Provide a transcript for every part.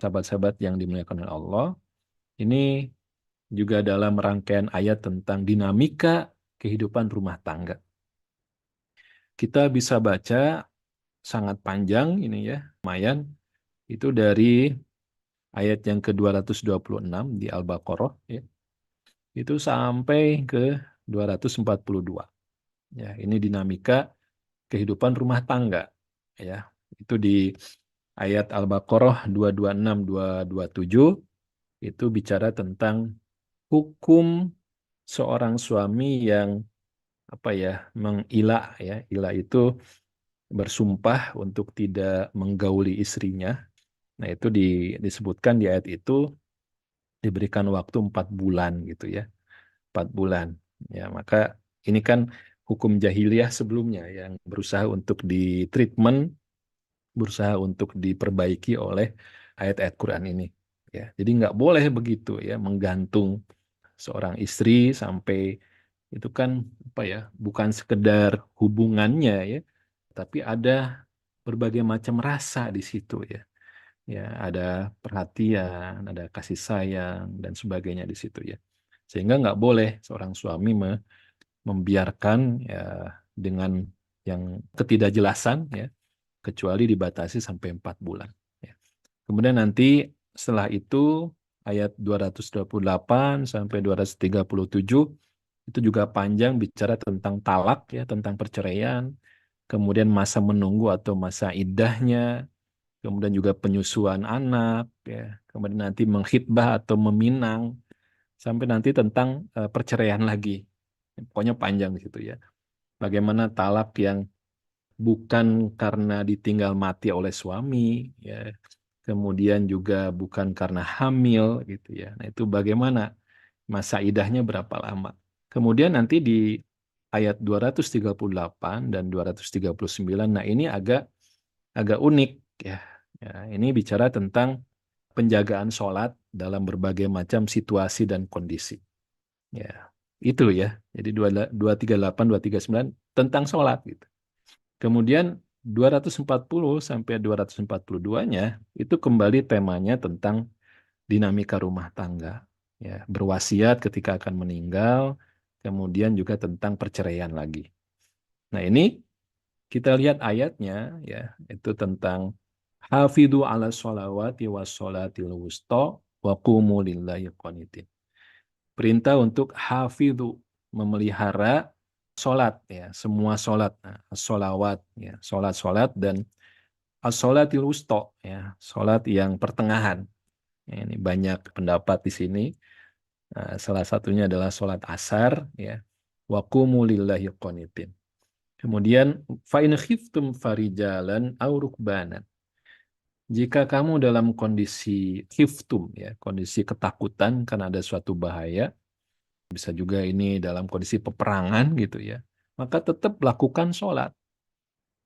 sahabat-sahabat yang dimuliakan oleh Allah, ini juga dalam rangkaian ayat tentang dinamika kehidupan rumah tangga. Kita bisa baca sangat panjang ini ya, lumayan. Itu dari ayat yang ke-226 di Al-Baqarah ya. Itu sampai ke 242. Ya, ini dinamika kehidupan rumah tangga ya. Itu di ayat Al-Baqarah 226 227 itu bicara tentang hukum seorang suami yang mengila ya. Ila itu bersumpah untuk tidak menggauli istrinya. Nah, itu disebutkan di ayat itu diberikan waktu 4 bulan gitu ya. 4 bulan. Ya, maka ini kan hukum jahiliyah sebelumnya yang berusaha untuk ditreatment, berusaha untuk diperbaiki oleh ayat-ayat Quran ini. Ya, jadi nggak boleh begitu ya, menggantung seorang istri sampai itu kan bukan sekedar hubungannya ya, tapi ada berbagai macam rasa di situ ya. Ya, ada perhatian, ada kasih sayang dan sebagainya di situ ya. Sehingga nggak boleh seorang suami membiarkan ya dengan yang ketidakjelasan ya, kecuali dibatasi sampai 4 bulan. Ya. Kemudian nanti setelah itu ayat 228 sampai 237 itu juga panjang bicara tentang talak ya, tentang perceraian, kemudian masa menunggu atau masa iddahnya, kemudian juga penyusuan anak ya, kemudian nanti menghitbah atau meminang, sampai nanti tentang perceraian lagi. Pokoknya panjang gitu ya. Bagaimana talak yang bukan karena ditinggal mati oleh suami ya, kemudian juga bukan karena hamil gitu ya. Nah, itu bagaimana masa idahnya berapa lama. Kemudian nanti di ayat 238 dan 239, nah ini agak agak unik ya. Ya, ini bicara tentang penjagaan sholat dalam berbagai macam situasi dan kondisi. Ya, itu ya. Jadi 238, 239 tentang sholat gitu. Kemudian 240 sampai 242-nya itu kembali temanya tentang dinamika rumah tangga. Ya, berwasiat ketika akan meninggal, kemudian juga tentang perceraian lagi. Nah, ini kita lihat ayatnya ya, itu tentang hafidhu ala sholawati was sholatil wusta wa qumu lillahi qanitin. Perintah untuk hafidhu, memelihara sholat ya, semua sholat, nah, sholawat ya, sholat-sholat dan as-sholatil wusta ya, sholat yang pertengahan. Ya, ini banyak pendapat di sini. Nah, salah satunya adalah sholat asar ya. Wa qumu lillahi qanitin. Kemudian fa in khiftum farijalan aw rukbanan. Jika kamu dalam kondisi khiftum ya, kondisi ketakutan karena ada suatu bahaya, bisa juga ini dalam kondisi peperangan gitu ya, maka tetap lakukan sholat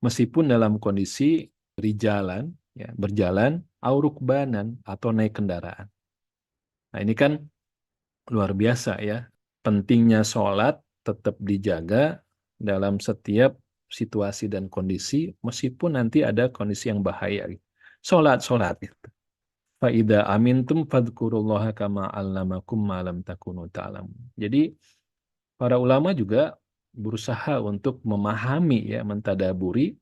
meskipun dalam kondisi rijalan ya, berjalan aw rukbanan atau naik kendaraan. Nah, ini kan luar biasa ya. Pentingnya sholat tetap dijaga dalam setiap situasi dan kondisi, meskipun nanti ada kondisi yang bahaya. Gitu. Sholat gitu. Fa'idha amintum fadhkurullaha kama 'allamakum ma lam takunu ta'lamun. Jadi para ulama juga berusaha untuk memahami ya, mentadaburi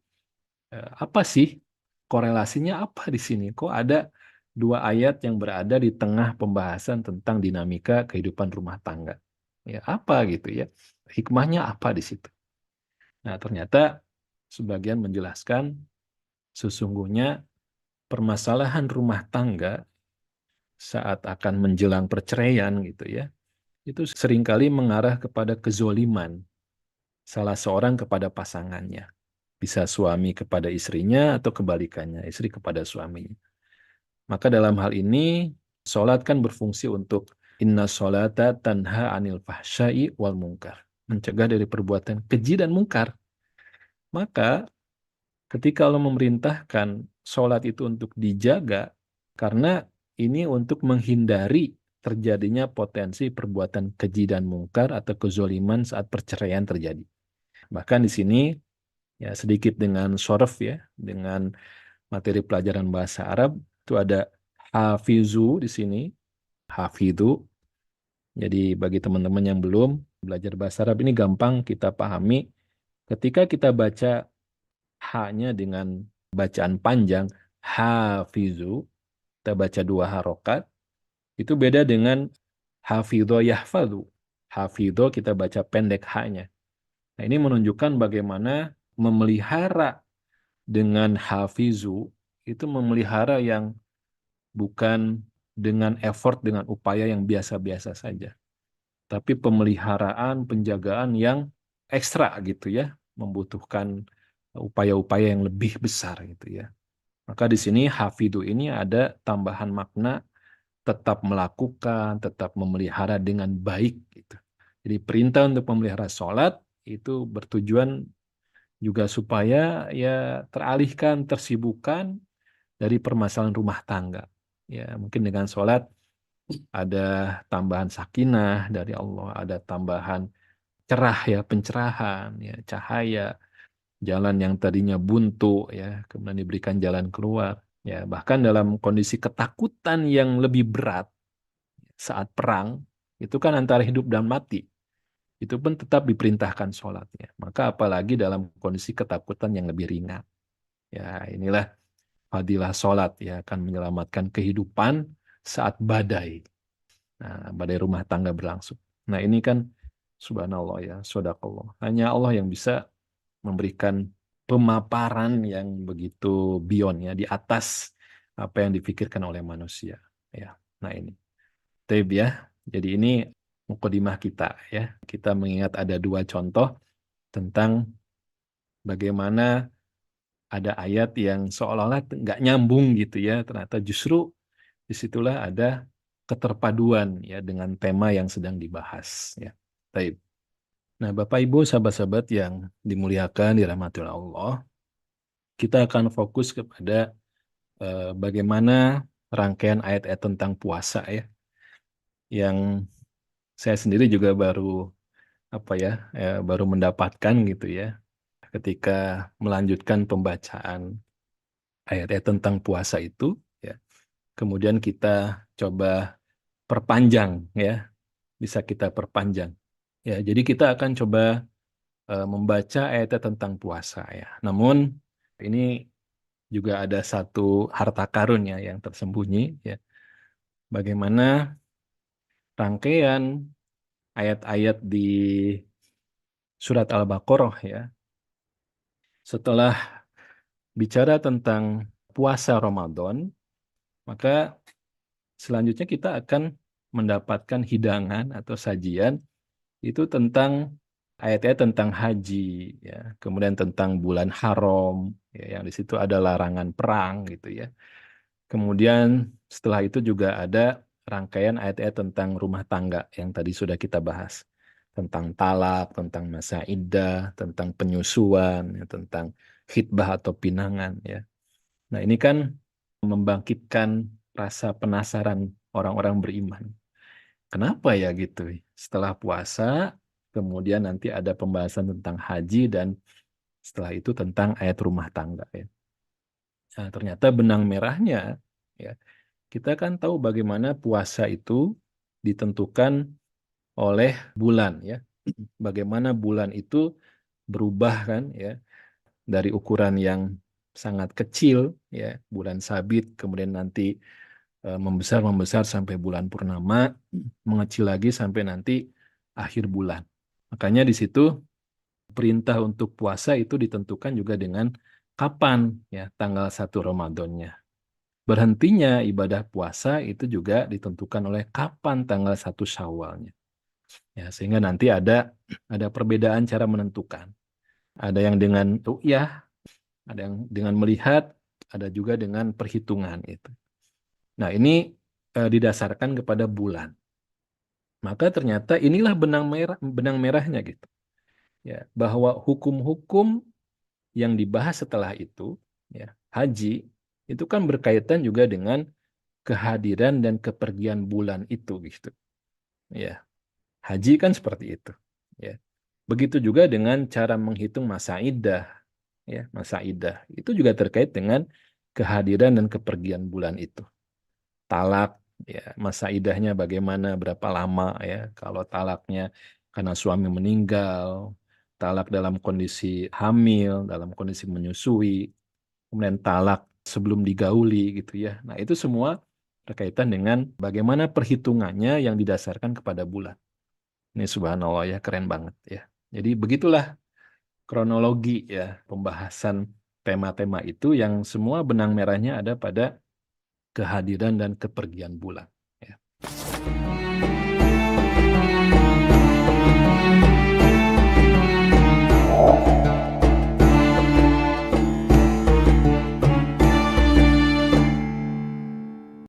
apa sih korelasinya apa di sini? Kok ada dua ayat yang berada di tengah pembahasan tentang dinamika kehidupan rumah tangga? Ya, apa gitu ya? Hikmahnya apa di situ? Nah, ternyata sebagian menjelaskan sesungguhnya permasalahan rumah tangga saat akan menjelang perceraian gitu ya, itu seringkali mengarah kepada kezoliman salah seorang kepada pasangannya. Bisa suami kepada istrinya atau kebalikannya, istri kepada suaminya. Maka dalam hal ini, sholat kan berfungsi untuk inna sholata tanha anil fahsyai wal munkar. Mencegah dari perbuatan keji dan mungkar. Maka ketika Allah memerintahkan sholat itu untuk dijaga, karena ini untuk menghindari terjadinya potensi perbuatan keji dan mungkar atau kezoliman saat perceraian terjadi. Bahkan di sini ya sedikit dengan sorf ya, dengan materi pelajaran bahasa Arab itu ada hafizu di sini, hafidhu. Jadi bagi teman-teman yang belum belajar bahasa Arab ini gampang kita pahami. Ketika kita baca H-nya dengan bacaan panjang, hafizu, kita baca 2 harokat, itu beda dengan hafidho yahfadhu. Hafidho kita baca pendek H-nya. Nah, ini menunjukkan bagaimana memelihara dengan hafizu, itu memelihara yang bukan dengan effort, dengan upaya yang biasa-biasa saja. Tapi pemeliharaan, penjagaan yang ekstra gitu ya, membutuhkan upaya-upaya yang lebih besar gitu ya. Maka di sini hafidhu ini ada tambahan makna tetap melakukan, tetap memelihara dengan baik gitu. Jadi perintah untuk memelihara sholat itu bertujuan juga supaya ya teralihkan, tersibukkan dari permasalahan rumah tangga. Ya, mungkin dengan sholat ada tambahan sakinah dari Allah, ada tambahan cerah ya, pencerahan ya, cahaya, jalan yang tadinya buntu ya, kemudian diberikan jalan keluar. Ya, bahkan dalam kondisi ketakutan yang lebih berat saat perang, itu kan antara hidup dan mati. Itu pun tetap diperintahkan sholatnya. Maka apalagi dalam kondisi ketakutan yang lebih ringan. Ya, inilah fadilah sholat ya, akan menyelamatkan kehidupan saat badai. Nah, badai rumah tangga berlangsung. Nah, ini kan subhanallah ya, sodaqallah. Hanya Allah yang bisa memberikan pemaparan yang begitu beyond ya, di atas apa yang dipikirkan oleh manusia. Ya, nah ini. Taib ya. Jadi ini mukadimah kita ya. Kita mengingat ada 2 contoh tentang bagaimana ada ayat yang seolah-olah nggak nyambung gitu ya. Ternyata justru disitulah ada keterpaduan ya dengan tema yang sedang dibahas ya. Taib. Nah, Bapak Ibu, sahabat-sahabat yang dimuliakan, dirahmati oleh Allah, kita akan fokus kepada bagaimana rangkaian ayat-ayat tentang puasa ya, yang saya sendiri juga baru apa ya, baru mendapatkan gitu ya, ketika melanjutkan pembacaan ayat-ayat tentang puasa itu, ya, kemudian kita coba perpanjang ya, bisa kita perpanjang. Ya, jadi kita akan coba membaca ayat-ayat tentang puasa ya. Namun ini juga ada satu harta karun ya yang tersembunyi ya. Bagaimana rangkaian ayat-ayat di surat Al-Baqarah ya. Setelah bicara tentang puasa Ramadan, maka selanjutnya kita akan mendapatkan hidangan atau sajian itu tentang ayat-ayat tentang haji ya, kemudian tentang bulan haram ya, yang di situ ada larangan perang gitu ya. Kemudian setelah itu juga ada rangkaian ayat-ayat tentang rumah tangga yang tadi sudah kita bahas. Tentang talak, tentang masa iddah, tentang penyusuan, ya, tentang khitbah atau pinangan. Ya. Nah ini kan membangkitkan rasa penasaran orang-orang beriman. Kenapa ya gitu? Setelah puasa, kemudian nanti ada pembahasan tentang haji dan setelah itu tentang ayat rumah tangga. Ya. Nah, ternyata benang merahnya ya, kita kan tahu bagaimana puasa itu ditentukan oleh bulan ya. Bagaimana bulan itu berubah kan ya dari ukuran yang sangat kecil ya, bulan sabit, kemudian nanti membesar membesar sampai bulan purnama, mengecil lagi sampai nanti akhir bulan. Makanya di situ perintah untuk puasa itu ditentukan juga dengan kapan ya tanggal 1 Ramadannya. Berhentinya ibadah puasa itu juga ditentukan oleh kapan tanggal 1 Syawalnya. Ya, sehingga nanti ada perbedaan cara menentukan. Ada yang dengan ru'yah, ada yang dengan melihat, ada juga dengan perhitungan itu. Nah, ini didasarkan kepada bulan. Maka ternyata inilah benang merahnya gitu. Ya, bahwa hukum-hukum yang dibahas setelah itu, ya, haji itu kan berkaitan juga dengan kehadiran dan kepergian bulan itu gitu. Ya, haji kan seperti itu. Ya. Begitu juga dengan cara menghitung masa iddah. Ya, masa iddah itu juga terkait dengan kehadiran dan kepergian bulan itu. talak, ya masa idahnya bagaimana, berapa lama ya. Kalau talaknya karena suami meninggal, talak dalam kondisi hamil, dalam kondisi menyusui, kemudian talak sebelum digauli gitu ya. Nah, itu semua berkaitan dengan bagaimana perhitungannya yang didasarkan kepada bulan. Ini subhanallah ya, keren banget ya. Jadi begitulah kronologi ya pembahasan tema-tema itu yang semua benang merahnya ada pada kehadiran dan kepergian bulan. Ya.